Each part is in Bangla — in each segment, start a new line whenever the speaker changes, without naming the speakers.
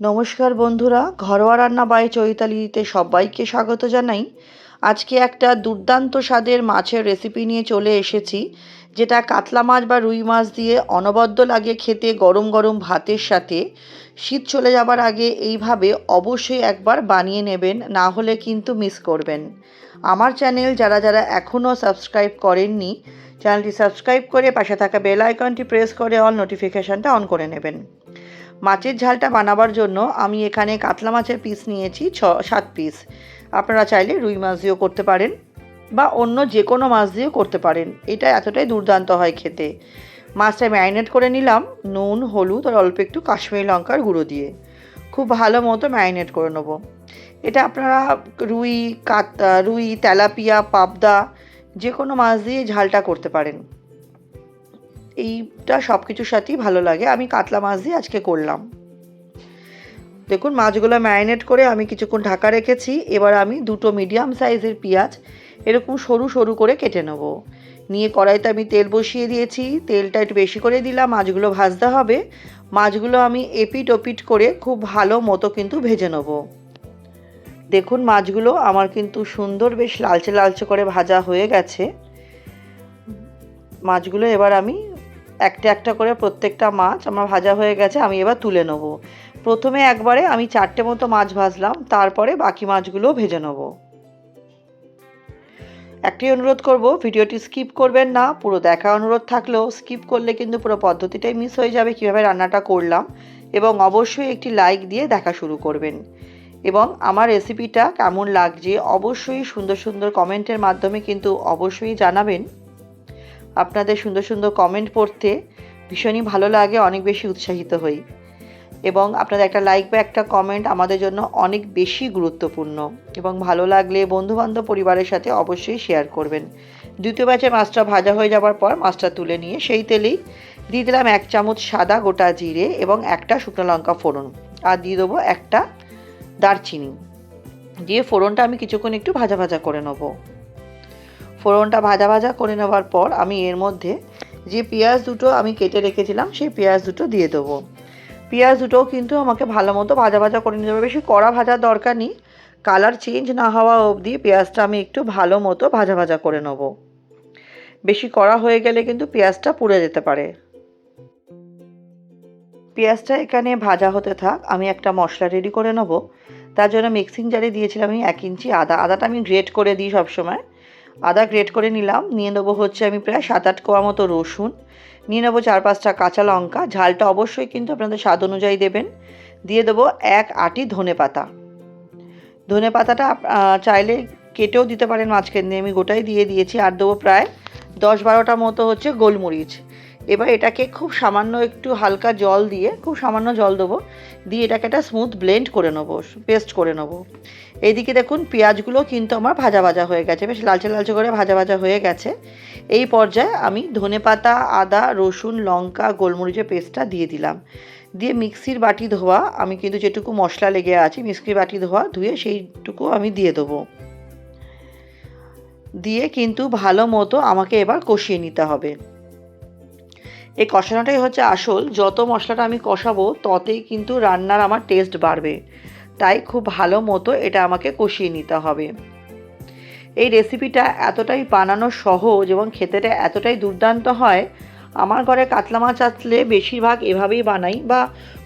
নমস্কার বন্ধুরা, ঘরোয়া রান্না বাই চৈতালিতে সবাইকে স্বাগত জানাই। আজকে একটা দুর্দান্ত স্বাদের মাছের রেসিপি নিয়ে চলে এসেছি, যেটা কাতলা মাছ বা রুই মাছ দিয়ে অনবদ্য লাগে খেতে গরম গরম ভাতের সাথে। শীত চলে যাবার আগে এইভাবে অবশ্যই একবার বানিয়ে নেবেন, না হলে কিন্তু মিস করবেন। আমার চ্যানেল যারা যারা এখনও সাবস্ক্রাইব করেননি, চ্যানেলটি সাবস্ক্রাইব করে পাশে থাকা বেল আইকনটি প্রেস করে অল নোটিফিকেশানটা অন করে নেবেন। মাছের ঝালটা বানাবার জন্য আমি এখানে কাতলা মাছের পিস নিয়েছি 6-7 পিস। আপনারা চাইলে রুই মাছ দিয়েও করতে পারেন বা অন্য যে কোনো মাছ দিয়েও করতে পারেন। এটা এতটাই দুর্দান্ত হয় খেতে। মাছটা ম্যারিনেট করে নিলাম নুন, হলুদ আর অল্প একটু কাশ্মীরি লঙ্কার গুঁড়ো দিয়ে। খুব ভালো মতো ম্যারিনেট করে নেবো। এটা আপনারা রুই, তেলাপিয়া, পাবদা যে কোনো মাছ দিয়ে ঝালটা করতে পারেন। এইটা সব কিছুর সাথেই ভালো লাগে। আমি কাতলা মাছ দিয়ে আজকে করলাম। দেখুন মাছগুলো ম্যারিনেট করে আমি কিছুক্ষণ ঢাকা রেখেছি। এবার আমি দুটো মিডিয়াম সাইজের পেঁয়াজ এরকম সরু সরু করে কেটে নেব। নিয়ে কড়াইতে আমি তেল বসিয়ে দিয়েছি। তেলটা একটু বেশি করে দিলাম, মাছগুলো ভাজতে হবে। মাছগুলো আমি এপিট ওপিট করে খুব ভালো মতো কিন্তু ভেজে নেব। দেখুন মাছগুলো আমার কিন্তু সুন্দর বেশ লালচে লালচে করে ভাজা হয়ে গেছে। মাছগুলো এবার আমি একটা একটা করে প্রত্যেকটা মাছ আমার ভাজা হয়ে গেছে, আমি এবার তুলে নেব। প্রথমে একবারে আমি 4টে মতো মাছ ভাজলাম, তারপরে বাকি মাছগুলো ভেজে নেব। একটাই অনুরোধ করব, ভিডিওটি স্কিপ করবেন না। পুরো দেখা অনুরোধ থাকলেও স্কিপ করলে কিন্তু পুরো পদ্ধতিটাই মিস হয়ে যাবে কীভাবে রান্নাটা করলাম। এবং অবশ্যই একটি লাইক দিয়ে দেখা শুরু করবেন। এবং আমার রেসিপিটা কেমন লাগছে অবশ্যই সুন্দর সুন্দর কমেন্টের মাধ্যমে কিন্তু অবশ্যই জানাবেন। আপনাদের সুন্দর সুন্দর কমেন্ট পড়তে ভীষণই ভালো লাগে, অনেক বেশি উৎসাহিত হই। এবং আপনাদের একটা লাইক বা একটা কমেন্ট আমাদের জন্য অনেক বেশি গুরুত্বপূর্ণ। এবং ভালো লাগলে বন্ধুবান্ধব পরিবারের সাথে অবশ্যই শেয়ার করবেন। দ্বিতীয় ব্যাচে মাছটা ভাজা হয়ে যাওয়ার পর মাছটা তুলে নিয়ে সেই তেলেই দিয়ে দিলাম 1 চামচ সাদা গোটা জিরে এবং একটা শুকনো লঙ্কা ফোড়ন, আর দিয়ে দেবো একটা দারচিনি। দিয়ে ফোড়নটা আমি কিছুক্ষণ একটু ভাজা ভাজা করে নেব। ফোড়নটা ভাজা ভাজা করে নেওয়ার পর আমি এর মধ্যে যে পেঁয়াজ দুটো আমি কেটে রেখেছিলাম সেই পেঁয়াজ দুটো দিয়ে দেবো। পেঁয়াজ দুটোও কিন্তু আমাকে ভালো মতো ভাজা ভাজা করে নিতে হবে। বেশি কড়া ভাজার দরকার নেই, কালার চেঞ্জ না হওয়া অবধি পেঁয়াজটা আমি একটু ভালো মতো ভাজা ভাজা করে নেব। বেশি কড়া হয়ে গেলে কিন্তু পেঁয়াজটা পুড়ে যেতে পারে। পেঁয়াজটা এখানে ভাজা হতে থাক, আমি একটা মশলা রেডি করে নেব। তার জন্য মিক্সিং জারে দিয়েছিলাম আমি 1 ইঞ্চি আদা। আদাটা আমি গ্রেট করে দিই সবসময়। আদা গ্রেট করে নিলাম। নিয়ে নেবো হচ্ছে আমি প্রায় 7-8 কোয়া মতো রসুন। নিয়ে নেবো 4-5টা কাঁচা লঙ্কা। ঝালটা অবশ্যই কিন্তু আপনাদের স্বাদ অনুযায়ী দেবেন। দিয়ে দেবো 1 আঁটি ধনেপাতা। ধনেপাতাটা চাইলে কেটেও দিতে পারেন মাঝখান দিয়ে, আমি গোটাই দিয়ে দিয়েছি। আর দেবো প্রায় 10-12টা মতো হচ্ছে গোলমরিচ। এবার এটাকে খুব সামান্য একটু হালকা জল দিয়ে, খুব সামান্য জল দেবো, দিয়ে এটাকে একটা স্মুথ ব্লেন্ড করে নেবো, পেস্ট করে নেবো। এইদিকে দেখুন পেঁয়াজগুলো কিন্তু আমার ভাজা ভাজা হয়ে গেছে, বেশ লালচে লালচে করে ভাজা ভাজা হয়ে গেছে। এই পর্যায়ে আমি ধনেপাতা, আদা, রসুন, লঙ্কা, গোলমরিচের পেস্টটা দিয়ে দিলাম। দিয়ে মিক্সির বাটি ধোয়া আমি কিন্তু যেটুকু মশলা লেগে আছে মিক্সির বাটি ধুয়ে সেইটুকু আমি দিয়ে দেবো। দিয়ে কিন্তু ভালো মতো আমাকে এবার কষিয়ে নিতে হবে। এই কষানোটাই হচ্ছে আসল। যত মশলাটা আমি কষাবো ততই কিন্তু রান্নার আমার টেস্ট বাড়বে। তাই খুব ভালো মতো এটা আমাকে কষিয়ে নিতে হবে। এই রেসিপিটা এতটাই বানানো সহজ এবং খেতেটা এতটাই দুর্দান্ত হয়। আমার ঘরে কাতলা মাছ আসলে বেশিরভাগ এভাবেই বানাই, বা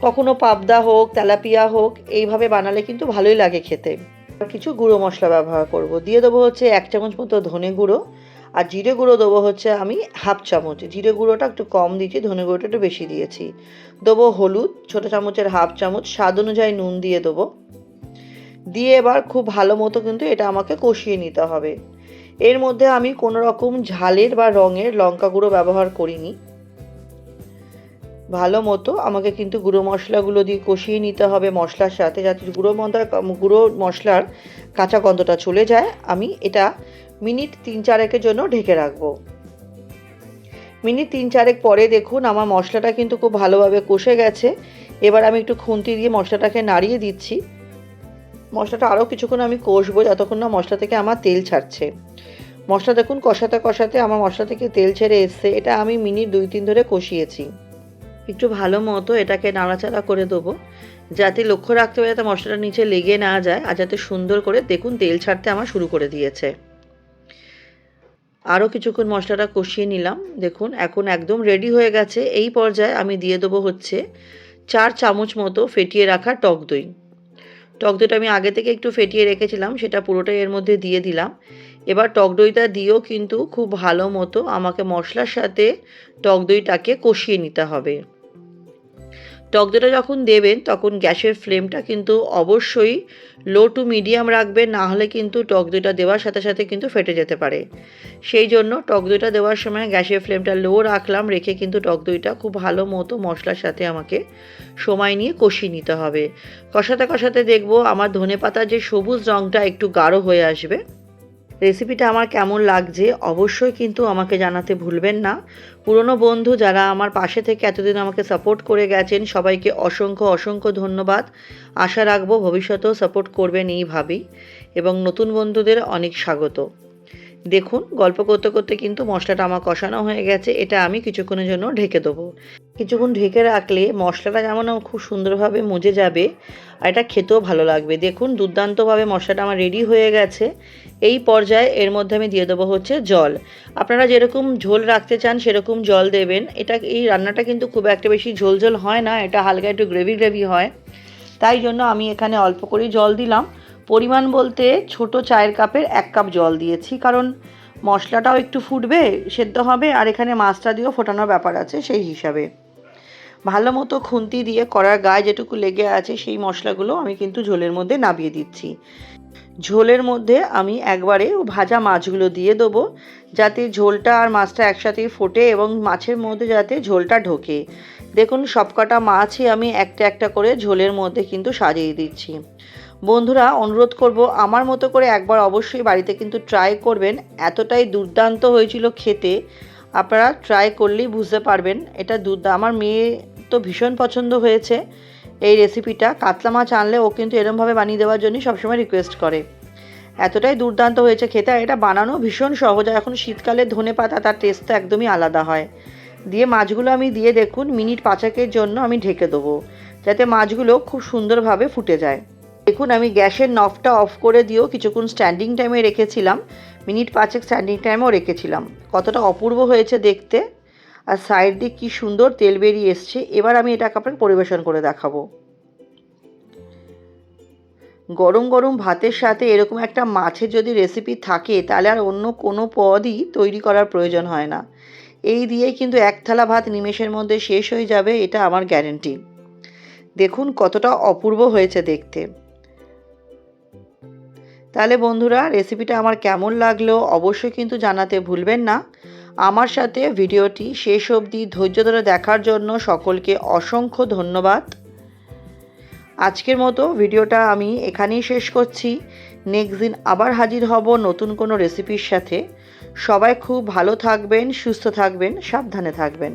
কখনো পাবদা হোক, তেলাপিয়া হোক, এইভাবে বানালে কিন্তু ভালোই লাগে খেতে। কিছু গুঁড়ো মশলা ব্যবহার করব। দিয়ে দেবো হচ্ছে 1 চামচ মতো ধনে গুঁড়ো, আর জিরে গুঁড়ো দেবো হচ্ছে আমি 1/2 চামচ। জিরে গুঁড়োটা একটু কম দিয়েছি, ধনে গুঁড়োটা একটু বেশি দিয়েছি। দেবো হলুদ ছোটো চামচের 1/2 চামচ, স্বাদ অনুযায়ী নুন দিয়ে দেবো। দিয়ে এবার খুব ভালো মতো কিন্তু এটা আমাকে কষিয়ে নিতে হবে। এর মধ্যে আমি কোনো রকম ঝালের বা রঙের লঙ্কা গুঁড়ো ব্যবহার করিনি। ভালো মতো আমাকে কিন্তু গুঁড়ো মশলাগুলো দিয়ে কষিয়ে নিতে হবে মশলার সাথে, যাতে গুঁড়ো মশলার কাঁচা গন্ধটা চলে যায়। আমি এটা মিনিট 3-4 জন্য ঢেকে রাখবো। মিনিট 3-4 পরে দেখুন আমার মশলাটা কিন্তু খুব ভালোভাবে কষে গেছে। এবার আমি একটু খুন্তি দিয়ে মশলাটাকে নাড়িয়ে দিচ্ছি। মশলাটা আরও কিছুক্ষণ আমি কষবো, যতক্ষণ না মশলা থেকে আমার তেল ছাড়ছে। মশলা দেখুন কষাতে কষাতে আমার মশলা থেকে তেল ছেড়ে এসছে। এটা আমি মিনিট 2-3 ধরে কষিয়েছি। একটু ভালো মতো এটাকে নাড়াচাড়া করে দেবো। যাতে লক্ষ্য রাখতে হবে যাতে মশলাটা নিচে লেগে না যায় আর যাতে সুন্দর করে দেখুন তেল ছাড়তে আমার শুরু করে দিয়েছে। আরও কিছুক্ষণ মশলাটা কষিয়ে নিলাম। দেখুন এখন একদম রেডি হয়ে গেছে। এই পর্যায়ে আমি দিয়ে দেবো হচ্ছে 4 চামচ মতো ফেটিয়ে রাখা টক দই। টক দইটা আমি আগে থেকে একটু ফেটিয়ে রেখেছিলাম, সেটা পুরোটাই এর মধ্যে দিয়ে দিলাম। এবার টক দইটা দিয়েও কিন্তু খুব ভালো মতো আমাকে মশলার সাথে টক দইটাকে কষিয়ে নিতে হবে। টক দইটা যখন দেবেন তখন গ্যাসের ফ্লেমটা কিন্তু অবশ্যই লো টু মিডিয়াম রাখবেন, না হলে কিন্তু টক দইটা দেওয়ার সাথে সাথে কিন্তু ফেটে যেতে পারে। সেই জন্য টক দইটা দেওয়ার সময় গ্যাসের ফ্লেমটা লো রাখলাম, রেখে কিন্তু টক দইটা খুব ভালো মতো মশলার সাথে আমাকে সময় নিয়ে কষিয়ে নিতে হবে। কষাতে কষাতে দেখব আমার ধনেপাতার যে সবুজ রঙটা একটু গাঢ় হয়ে আসবে। রেসিপিটা আমার কেমন লাগছে অবশ্যই কিন্তু আমাকে জানাতে ভুলবেন না। পুরনো বন্ধু যারা আমার পাশে থেকে এতদিন আমাকে সাপোর্ট করে গেছেন সবাইকে অসংখ্য অসংখ্য ধন্যবাদ। আশা রাখবো ভবিষ্যতেও সাপোর্ট করবেন এইভাবেই, এবং নতুন বন্ধুদের অনেক স্বাগত। দেখুন গল্প করতে করতে কিন্তু মশলাটা আমার কষানো হয়ে গেছে। এটা আমি কিছুক্ষণের জন্য ঢেকে দেবো। কিছুক্ষণ ঢেকে রাখলে মশলাটা যেমন খুব সুন্দরভাবে মজে যাবে আর এটা খেতেও ভালো লাগবে। দেখুন দুর্দান্তভাবে মশলাটা আমার রেডি হয়ে গেছে। এই পর্যায়ে এর মধ্যে আমি দিয়ে দেবো হচ্ছে জল। আপনারা যেরকম ঝোল রাখতে চান সেরকম জল দেবেন। এই রান্নাটা কিন্তু খুব একটা বেশি ঝোল ঝোল হয় না, এটা হালকা একটু গ্রেভি গ্রেভি হয়। তাই জন্য আমি এখানে অল্প করেই জল দিলাম। পরিমাণ বলতে ছোট চায়ের কাপের 1 কাপ জল দিয়েছি, কারণ মশলাটাও একটু ফুটবে, সেদ্ধ হবে, আর এখানে মাছটা দিয়েও ফোটানোর ব্যাপার আছে, সেই হিসাবে ভালো মতো খুন্তি দিয়ে কড়ার গায়ে যেটুকু লেগে আছে সেই মশলাগুলো আমি কিন্তু ঝোলের মধ্যে নামিয়ে দিচ্ছি। ঝোলের মধ্যে আমি একবারে ভাজা মাছগুলো দিয়ে দেবো, যাতে ঝোলটা আর মাছটা একসাথেই ফোটে এবং মাছের মধ্যে যাতে ঝোলটা ঢোকে। দেখুন সবকটা মাছই আমি একটা একটা করে ঝোলের মধ্যে কিন্তু সাজিয়ে দিচ্ছি। বন্ধুরা অনুরোধ করব আমার মতো করে একবার অবশ্যই বাড়িতে কিন্তু ট্রাই করবেন। এতটাই দুর্দান্ত হয়েছিল খেতে, আপনারা ট্রাই করলেই বুঝতে পারবেন এটা আমার মেয়ে তো ভীষণ পছন্দ হয়েছে এই রেসিপিটা। কাতলা মাছ আনলে ও কিন্তু এরমভাবে বানিয়ে দেওয়ার জন্যই সবসময় রিকোয়েস্ট করে। এতটাই দুর্দান্ত হয়েছে খেতে, আর এটা বানানো ভীষণ সহজ। এখন শীতকালে ধনেপাতা তার টেস্ট তো একদমই আলাদা হয়। দিয়ে মাছগুলো আমি দিয়ে দেখুন মিনিট 5 জন্য আমি ঢেকে দেবো, যাতে মাছগুলো খুব সুন্দরভাবে ফুটে যায়। দেখুন আমি গ্যাসের নবটা অফ করে দিয়েও কিছুক্ষণ স্ট্যান্ডিং টাইমে রেখেছিলাম, মিনিট 5 স্ট্যান্ডিং টাইমেও রেখেছিলাম। কতটা অপূর্ব হয়েছে দেখতে, আর সাইড দিয়ে কী সুন্দর তেল বেরিয়ে এসছে। এবার আমি এটাকে আপনাকে পরিবেশন করে দেখাবো। গরম গরম ভাতের সাথে এরকম একটা মাছের যদি রেসিপি থাকে তাহলে আর অন্য কোনো পদই তৈরি করার প্রয়োজন হয় না। এই দিয়েই কিন্তু 1 থালা ভাত নিমেষের মধ্যে শেষ হয়ে যাবে, এটা আমার গ্যারেন্টি। দেখুন কতটা অপূর্ব হয়েছে দেখতে। তাহলে বন্ধুরা রেসিপিটা আমার কেমন লাগলো অবশ্যই কিন্তু জানাতে ভুলবেন না। আমার সাথে ভিডিওটি শেষ অবধি ধৈর্য ধরে দেখার জন্য সকলকে অসংখ্য ধন্যবাদ। আজকের মতো ভিডিওটা আমি এখানেই শেষ করছি। নেক্সট দিন আবার হাজির হব নতুন কোনো রেসিপির সাথে। সবাই খুব ভালো থাকবেন, সুস্থ থাকবেন, সাবধানে থাকবেন।